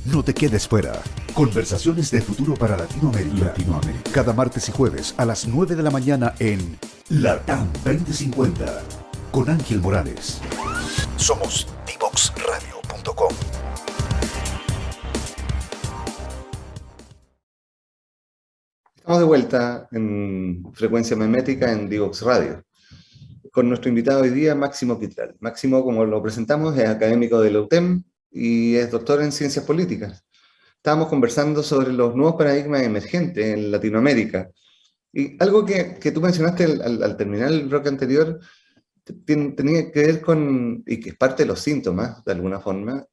No te quedes fuera. Conversaciones de futuro para Latinoamérica. Cada martes y jueves a las 9 de la mañana en LATAM 2050. Con Ángel Morales. Somos divoxradio.com. Estamos de vuelta en Frecuencia Memética en Divox Radio, con nuestro invitado hoy día, Máximo Quitral. Máximo, como lo presentamos, es académico de la UTEM y es doctor en Ciencias Políticas. Estábamos conversando sobre los nuevos paradigmas emergentes en Latinoamérica. Y algo que tú mencionaste al terminar el bloque anterior, tenía que ver con, y que es parte de los síntomas, de alguna forma,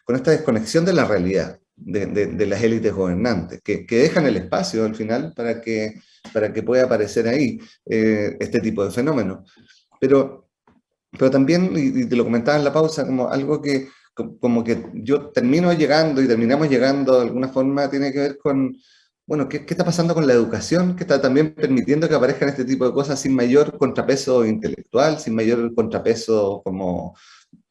con esta desconexión de la realidad, de las élites gobernantes, que dejan el espacio al final para que pueda aparecer ahí este tipo de fenómenos. Pero también, y te lo comentaba en la pausa, como algo que, como que yo termino llegando y terminamos llegando de alguna forma, tiene que ver con, bueno, ¿qué está pasando con la educación? Que está también permitiendo que aparezcan este tipo de cosas sin mayor contrapeso intelectual, sin mayor contrapeso como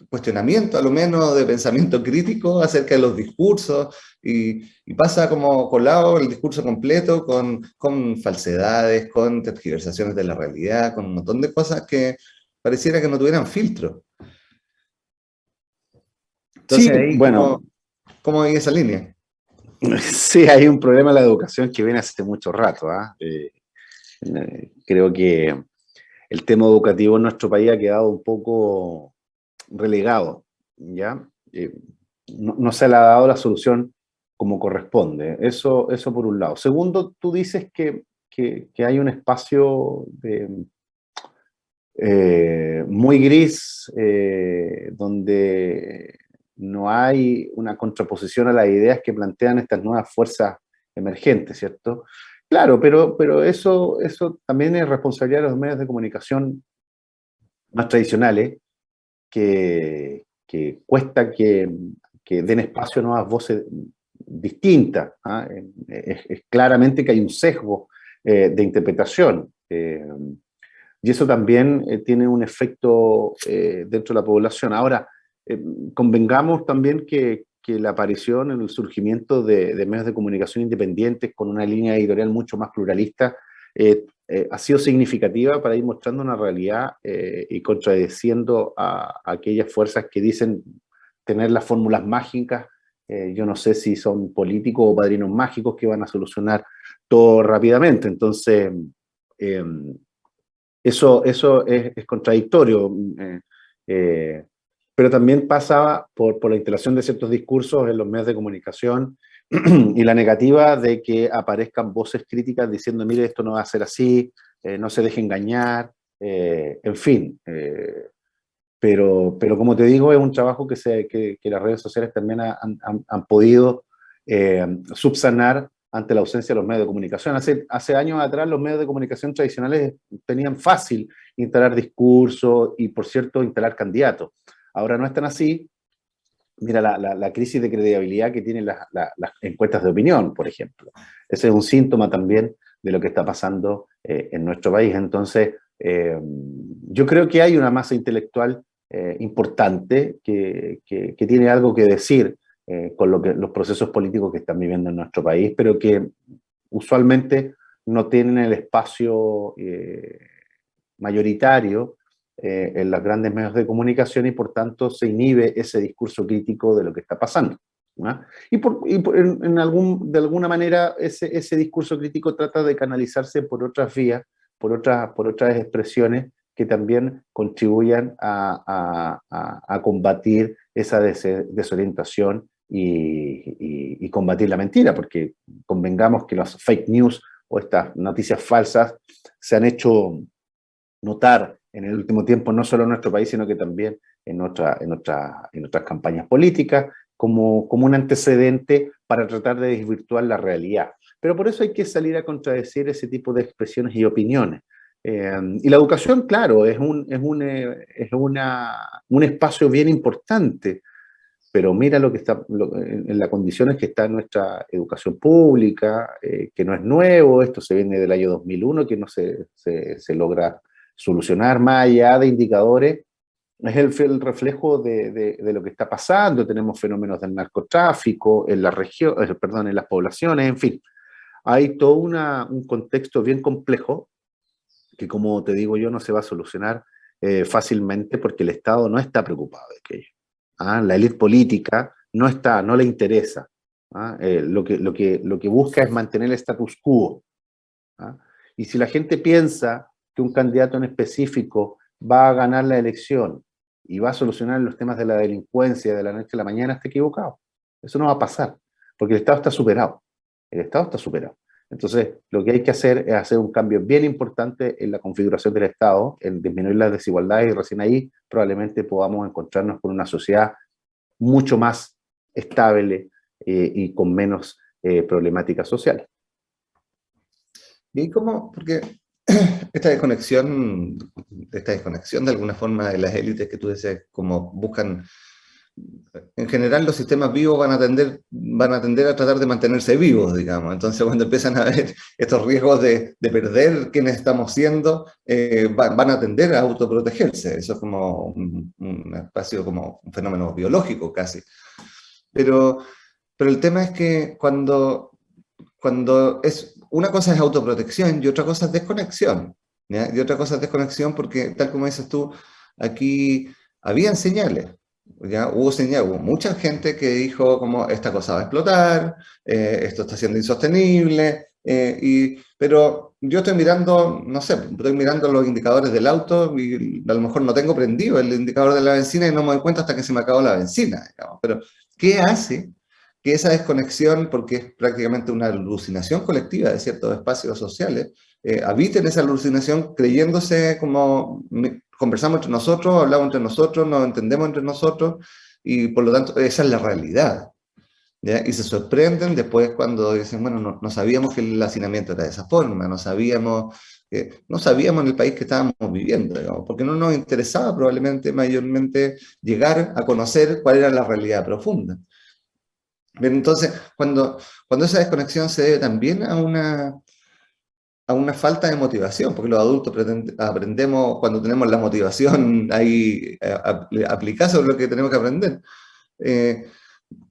cuestionamiento, a lo menos, de pensamiento crítico acerca de los discursos, y pasa como colado el discurso completo con falsedades, con tergiversaciones de la realidad, con un montón de cosas que pareciera que no tuvieran filtro. Entonces, Sí, ahí, bueno, ¿cómo hay esa línea? sí hay un problema en la educación que viene hace mucho rato, ¿ah? Creo que el tema educativo en nuestro país ha quedado un poco relegado, ¿ya? No se le ha dado la solución como corresponde, eso por un lado. Segundo, tú dices que hay un espacio muy gris, donde no hay una contraposición a las ideas que plantean estas nuevas fuerzas emergentes, ¿cierto? Claro, pero eso también es responsabilidad de los medios de comunicación más tradicionales, que cuesta que den espacio a nuevas voces distintas, ¿ah? Es claramente que hay un sesgo de interpretación. Y eso también tiene un efecto dentro de la población. Ahora, convengamos también que la aparición, el surgimiento de medios de comunicación independientes con una línea editorial mucho más pluralista ha sido significativa para ir mostrando una realidad y contradeciendo a aquellas fuerzas que dicen tener las fórmulas mágicas. Yo no sé si son políticos o padrinos mágicos que van a solucionar todo rápidamente. Entonces, eh, eso es contradictorio, pero también pasa por la instalación de ciertos discursos en los medios de comunicación y la negativa de que aparezcan voces críticas diciendo, mire, esto no va a ser así, no se deje engañar, en fin. Pero como te digo, es un trabajo que las redes sociales también han podido subsanar ante la ausencia de los medios de comunicación. Hace años atrás los medios de comunicación tradicionales tenían fácil instalar discursos y, por cierto, instalar candidatos. Ahora no es tan así. Mira la crisis de credibilidad que tienen las encuestas de opinión, por ejemplo. Ese es un síntoma también de lo que está pasando en nuestro país. Entonces, yo creo que hay una masa intelectual importante que tiene algo que decir con los procesos políticos que están viviendo en nuestro país, pero que usualmente no tienen el espacio mayoritario en los grandes medios de comunicación y por tanto se inhibe ese discurso crítico de lo que está pasando, ¿no? De alguna manera ese discurso crítico trata de canalizarse por otras vías, por otras expresiones que también contribuyan a combatir esa desorientación y combatir la mentira, porque convengamos que las fake news o estas noticias falsas se han hecho notar en el último tiempo, no solo en nuestro país, sino que también en otras campañas políticas, como un antecedente para tratar de desvirtuar la realidad. Pero por eso hay que salir a contradecir ese tipo de expresiones y opiniones. Y la educación, claro, es un espacio bien importante, pero mira en las condiciones que está nuestra educación pública, que no es nuevo, esto se viene del año 2001, que no se logra solucionar más allá de indicadores es el reflejo de lo que está pasando. Tenemos fenómenos del narcotráfico en la región, perdón, en las poblaciones, en fin. Hay todo un contexto bien complejo que, como te digo yo, no se va a solucionar fácilmente porque el Estado no está preocupado de aquello. ¿Ah? La élite política no le interesa. ¿Ah? Lo que busca es mantener el status quo. ¿Ah? Y si la gente piensa que un candidato en específico va a ganar la elección y va a solucionar los temas de la delincuencia de la noche a la mañana, está equivocado. Eso no va a pasar, porque el Estado está superado. El Estado está superado. Entonces, lo que hay que hacer es hacer un cambio bien importante en la configuración del Estado, en disminuir las desigualdades, y recién ahí probablemente podamos encontrarnos con una sociedad mucho más estable y con menos problemáticas sociales. ¿Y cómo? Porque esta desconexión de alguna forma de las élites que tú decías, como buscan, en general los sistemas vivos van a tender a tratar de mantenerse vivos, digamos. Entonces cuando empiezan a haber estos riesgos de perder quienes estamos siendo, van a tender a autoprotegerse. Eso es como un espacio, como un fenómeno biológico casi. Pero el tema es que cuando una cosa es autoprotección y otra cosa es desconexión, ¿ya? Y otra cosa es desconexión porque, tal como dices tú, aquí habían señales, ¿ya? Hubo mucha gente que dijo como esta cosa va a explotar, esto está siendo insostenible, pero yo estoy mirando, no sé, estoy mirando los indicadores del auto y a lo mejor no tengo prendido el indicador de la benzina y no me doy cuenta hasta que se me acabó la benzina, digamos. Pero, ¿qué hace que esa desconexión, porque es prácticamente una alucinación colectiva de ciertos espacios sociales, habiten esa alucinación creyéndose como conversamos entre nosotros, hablamos entre nosotros, nos entendemos entre nosotros, y por lo tanto esa es la realidad, ¿ya? Y se sorprenden después cuando dicen, bueno, no sabíamos que el hacinamiento era de esa forma, no sabíamos en el país que estábamos viviendo, digamos, porque no nos interesaba probablemente mayormente llegar a conocer cuál era la realidad profunda. Bien, entonces, cuando esa desconexión se debe también a una falta de motivación, porque los adultos aprendemos cuando tenemos la motivación ahí aplicada sobre lo que tenemos que aprender.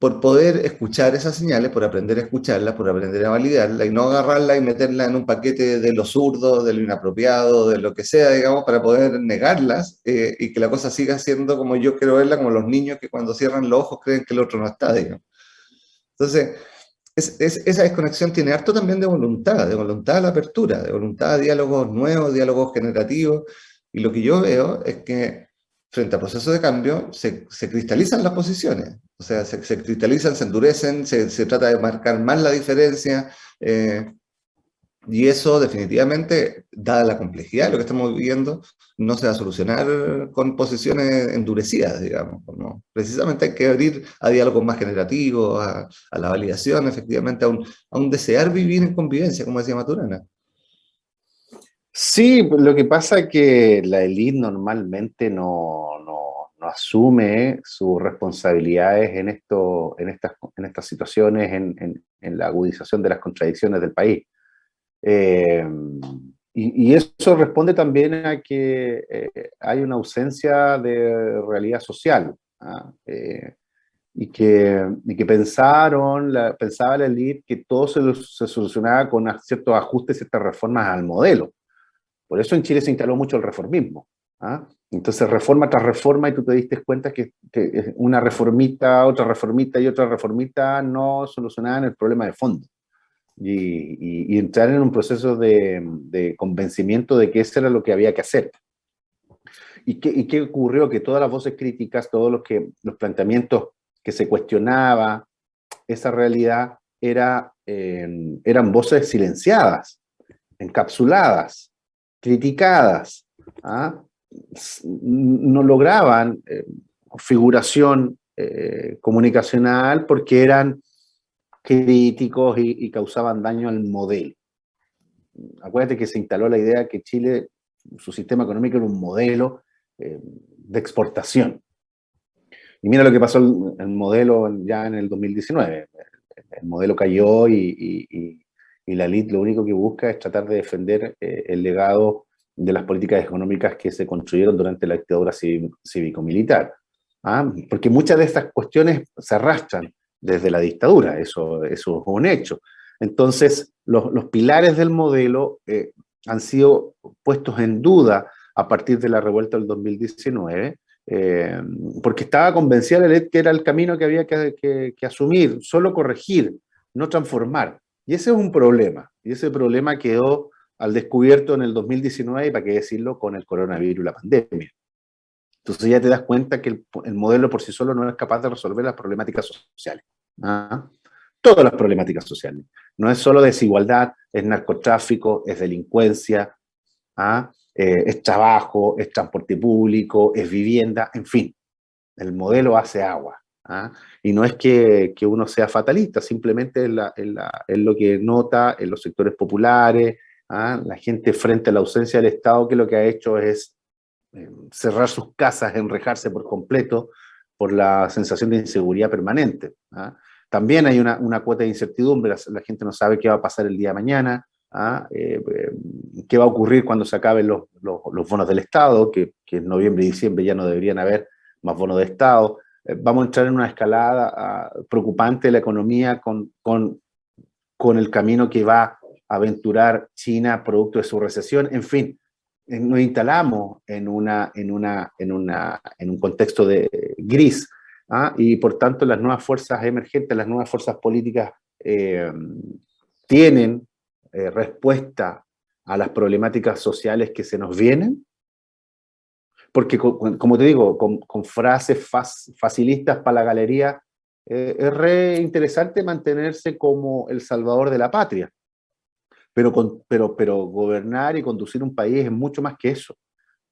Por poder escuchar esas señales, por aprender a escucharlas, por aprender a validarlas y no agarrarla y meterla en un paquete de lo zurdo, de lo inapropiado, de lo que sea, digamos, para poder negarlas y que la cosa siga siendo como yo quiero verla, como los niños que cuando cierran los ojos creen que el otro no está, digamos. Entonces, esa desconexión tiene harto también de voluntad a la apertura, de voluntad a diálogos nuevos, diálogos generativos, y lo que yo veo es que frente a procesos de cambio se cristalizan las posiciones, o sea, se cristalizan, se endurecen, se trata de marcar más la diferencia, y eso definitivamente, dada la complejidad de lo que estamos viviendo, no se va a solucionar con posiciones endurecidas, digamos. ¿No? Precisamente hay que abrir a diálogos más generativos, a la validación, efectivamente, a un desear vivir en convivencia, como decía Maturana. Sí, lo que pasa es que la élite normalmente no asume sus responsabilidades en estas situaciones, en la agudización de las contradicciones del país. Eh, y eso responde también a que hay una ausencia de realidad social, ¿ah? Y que pensaba la élite que todo se solucionaba con ciertos ajustes, ciertas reformas al modelo. Por eso en Chile se instaló mucho el reformismo. ¿Ah? Entonces, reforma tras reforma, y tú te diste cuenta que una reformita, otra reformita y otra reformita no solucionaban el problema de fondo. Y entrar en un proceso de convencimiento de que eso era lo que había que hacer. ¿Y qué ocurrió? Que todas las voces críticas, todos los planteamientos que se cuestionaba esa realidad eran voces silenciadas, encapsuladas, criticadas, ¿ah? No lograban figuración comunicacional porque eran críticos y causaban daño al modelo. Acuérdate que se instaló la idea que Chile, su sistema económico era un modelo de exportación. Y mira lo que pasó el modelo ya en el 2019. El modelo cayó y la élite lo único que busca es tratar de defender el legado de las políticas económicas que se construyeron durante la dictadura cívico-militar. ¿Ah? Porque muchas de estas cuestiones se arrastran desde la dictadura, eso es un hecho. Entonces, los pilares del modelo han sido puestos en duda a partir de la revuelta del 2019, porque estaba convencida la élite que era el camino que había que asumir, solo corregir, no transformar. Y ese es un problema, y ese problema quedó al descubierto en el 2019, y para qué decirlo, con el coronavirus y la pandemia. Entonces ya te das cuenta que el modelo por sí solo no es capaz de resolver las problemáticas sociales. ¿Ah? Todas las problemáticas sociales. No es solo desigualdad, es narcotráfico, es delincuencia, ¿ah? Es trabajo, es transporte público, es vivienda, en fin. El modelo hace agua. ¿Ah? Y no es que uno sea fatalista, simplemente es lo que nota en los sectores populares, ¿ah? La gente frente a la ausencia del Estado, que lo que ha hecho es cerrar sus casas, enrejarse por completo por la sensación de inseguridad permanente. ¿Ah? También hay una cuota de incertidumbre, la gente no sabe qué va a pasar el día de mañana, ¿ah? Qué va a ocurrir cuando se acaben los bonos del Estado, que en noviembre y diciembre ya no deberían haber más bonos de Estado. Vamos a entrar en una escalada preocupante de la economía con el camino que va a aventurar China producto de su recesión, en fin. Nos instalamos en un contexto de gris, ¿ah? Y por tanto las nuevas fuerzas emergentes, las nuevas fuerzas políticas tienen respuesta a las problemáticas sociales que se nos vienen, porque como te digo, con frases facilistas para la galería, es re interesante mantenerse como el salvador de la patria. Pero gobernar y conducir un país es mucho más que eso.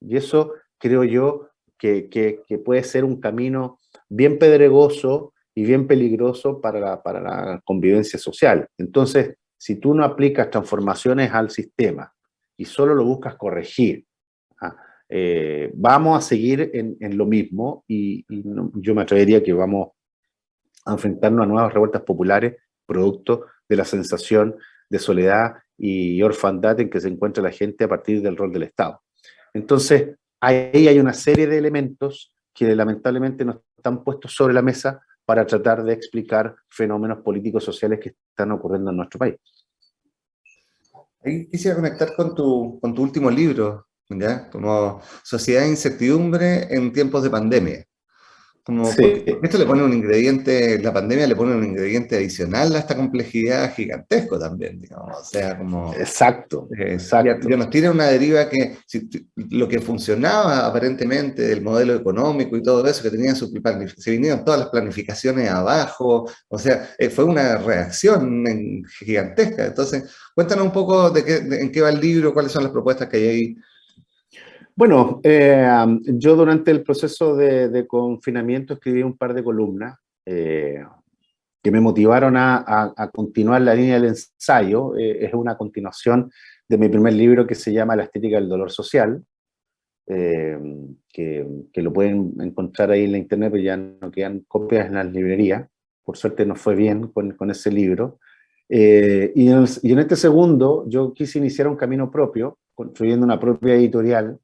Y eso creo yo que puede ser un camino bien pedregoso y bien peligroso para la convivencia social. Entonces, si tú no aplicas transformaciones al sistema y solo lo buscas corregir, ¿ah? Vamos a seguir en lo mismo y yo me atrevería que vamos a enfrentarnos a nuevas revueltas populares producto de la sensación de soledad y orfandad en que se encuentra la gente a partir del rol del Estado. Entonces, ahí hay una serie de elementos que lamentablemente no están puestos sobre la mesa para tratar de explicar fenómenos políticos sociales que están ocurriendo en nuestro país. Ahí quisiera conectar con tu último libro, ¿ya? Como Sociedad de Incertidumbre en tiempos de pandemia. Porque Sí, esto le pone un ingrediente, la pandemia le pone un ingrediente adicional a esta complejidad gigantesco también, digamos. O sea, como exacto, ya exacto. nos tiene una deriva que lo que funcionaba aparentemente del modelo económico y todo eso, que tenía se vinieron todas las planificaciones abajo, o sea, fue una reacción gigantesca. Entonces, cuéntanos un poco en qué va el libro, cuáles son las propuestas que hay ahí. Bueno, yo durante el proceso de confinamiento escribí un par de columnas que me motivaron a continuar la línea del ensayo. Es una continuación de mi primer libro que se llama La estética del dolor social, que lo pueden encontrar ahí en la internet, pero ya no quedan copias en las librerías. Por suerte nos fue bien con ese libro. Y en este segundo yo quise iniciar un camino propio, construyendo una propia editorial,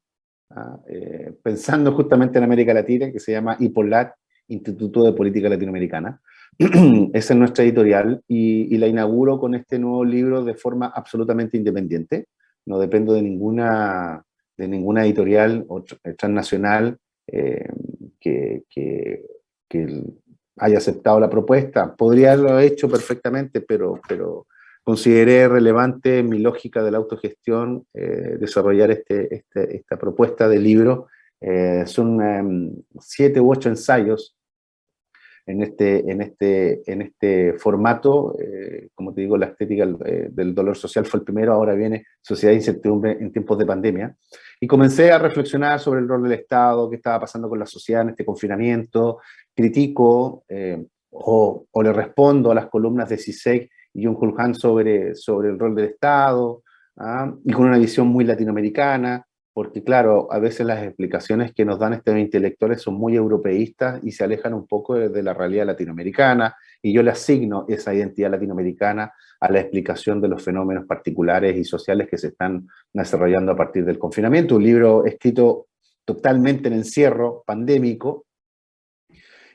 pensando justamente en América Latina, que se llama IPOLAT, Instituto de Política Latinoamericana. Esa es nuestra editorial y la inauguro con este nuevo libro de forma absolutamente independiente. No dependo de ninguna editorial transnacional que haya aceptado la propuesta. Podría haberlo hecho perfectamente, pero consideré relevante en mi lógica de la autogestión desarrollar esta propuesta de libro. Son 7 u 8 ensayos en este formato. Como te digo, la estética del dolor social fue el primero, ahora viene Sociedad de Incertidumbre en tiempos de pandemia. Y comencé a reflexionar sobre el rol del Estado, qué estaba pasando con la sociedad en este confinamiento, critico o le respondo a las columnas de Zizek y Jung Chul Han sobre el rol del Estado, y con una visión muy latinoamericana, porque claro, a veces las explicaciones que nos dan estos intelectuales son muy europeístas y se alejan un poco de la realidad latinoamericana, y yo le asigno esa identidad latinoamericana a la explicación de los fenómenos particulares y sociales que se están desarrollando a partir del confinamiento. Un libro escrito totalmente en encierro pandémico,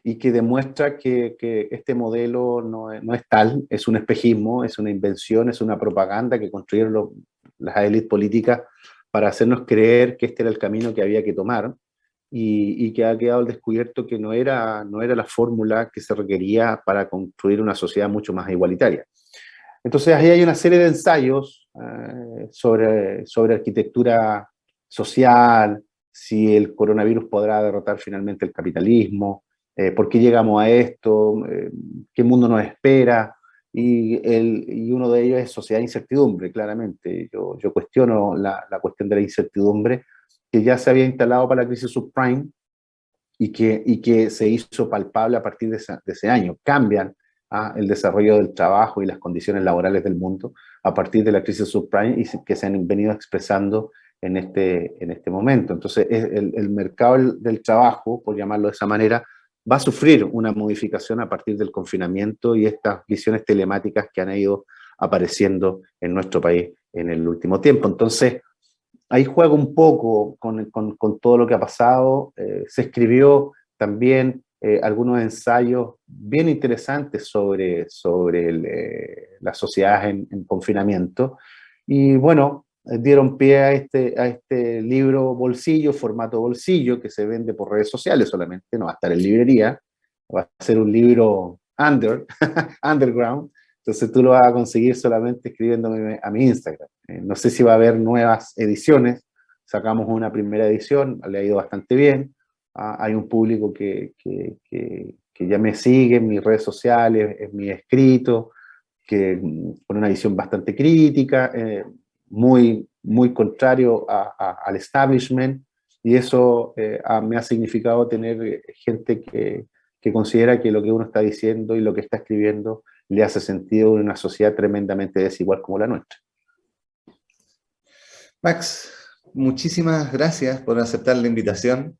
y que demuestra que este modelo no es tal, es un espejismo, es una invención, es una propaganda que construyeron las élites políticas para hacernos creer que este era el camino que había que tomar, y que ha quedado al descubierto que no era la fórmula que se requería para construir una sociedad mucho más igualitaria. Entonces ahí hay una serie de ensayos sobre arquitectura social, si el coronavirus podrá derrotar finalmente el capitalismo, por qué llegamos a esto, qué mundo nos espera, y uno de ellos es sociedad de incertidumbre, claramente. Yo cuestiono la cuestión de la incertidumbre, que ya se había instalado para la crisis subprime, y que se hizo palpable a partir de ese año. Cambian el desarrollo del trabajo y las condiciones laborales del mundo a partir de la crisis subprime, y que se han venido expresando en este momento. Entonces, el mercado del trabajo, por llamarlo de esa manera, va a sufrir una modificación a partir del confinamiento y estas visiones telemáticas que han ido apareciendo en nuestro país en el último tiempo. Entonces, ahí juego un poco con todo lo que ha pasado. Se escribió también algunos ensayos bien interesantes sobre las sociedades en confinamiento, y bueno, dieron pie a este libro bolsillo, formato bolsillo, que se vende por redes sociales solamente, no va a estar en librería, va a ser un libro underground, entonces tú lo vas a conseguir solamente escribiéndome a mi Instagram. No sé si va a haber nuevas ediciones, sacamos una primera edición, le ha ido bastante bien, hay un público que ya me sigue en mis redes sociales, en mi escrito, con una visión bastante crítica, muy contrario al establishment, y eso me ha significado tener gente que considera que lo que uno está diciendo y lo que está escribiendo le hace sentido en una sociedad tremendamente desigual como la nuestra. Max, muchísimas gracias por aceptar la invitación.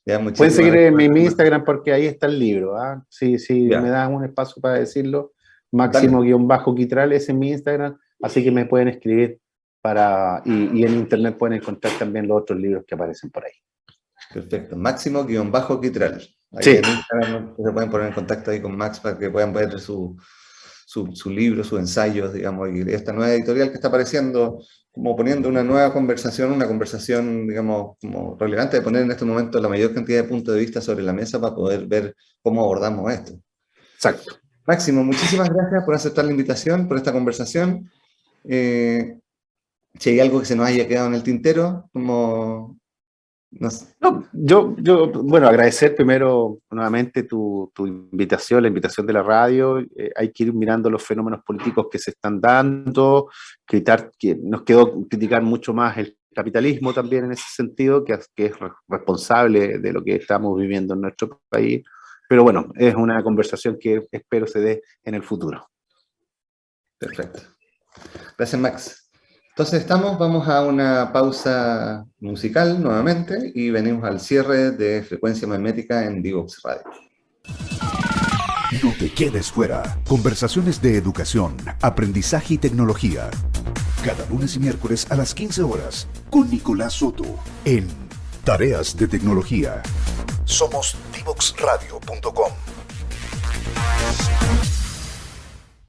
Pueden seguir en mi Instagram porque ahí está el libro. Sí, ya. Me das un espacio para decirlo, máximo_quitral es en mi Instagram, así que me pueden escribir y en internet pueden encontrar también los otros libros que aparecen por ahí. Perfecto, máximo_quitral. Ahí sí. En Instagram se pueden poner en contacto ahí con Max para que puedan ver su libro, sus ensayos, digamos, y esta nueva editorial que está apareciendo, como poniendo una nueva conversación, digamos, como relevante de poner en este momento la mayor cantidad de puntos de vista sobre la mesa para poder ver cómo abordamos esto. Exacto. Máximo, muchísimas gracias por aceptar la invitación, por esta conversación. Si hay algo que se nos haya quedado en el tintero, como... No sé. No, yo, bueno, agradecer primero nuevamente tu invitación, la invitación de la radio. Hay que ir mirando los fenómenos políticos que se están dando, que nos quedó criticar mucho más el capitalismo también en ese sentido, que es responsable de lo que estamos viviendo en nuestro país. Pero bueno, es una conversación que espero se dé en el futuro. Perfecto. Gracias, Max. Entonces vamos a una pausa musical nuevamente y venimos al cierre de Frecuencia Memética en Divox Radio. No te quedes fuera. Conversaciones de educación, aprendizaje y tecnología. Cada lunes y miércoles a las 15 horas con Nicolás Soto en Tareas de Tecnología. Somos divoxradio.com.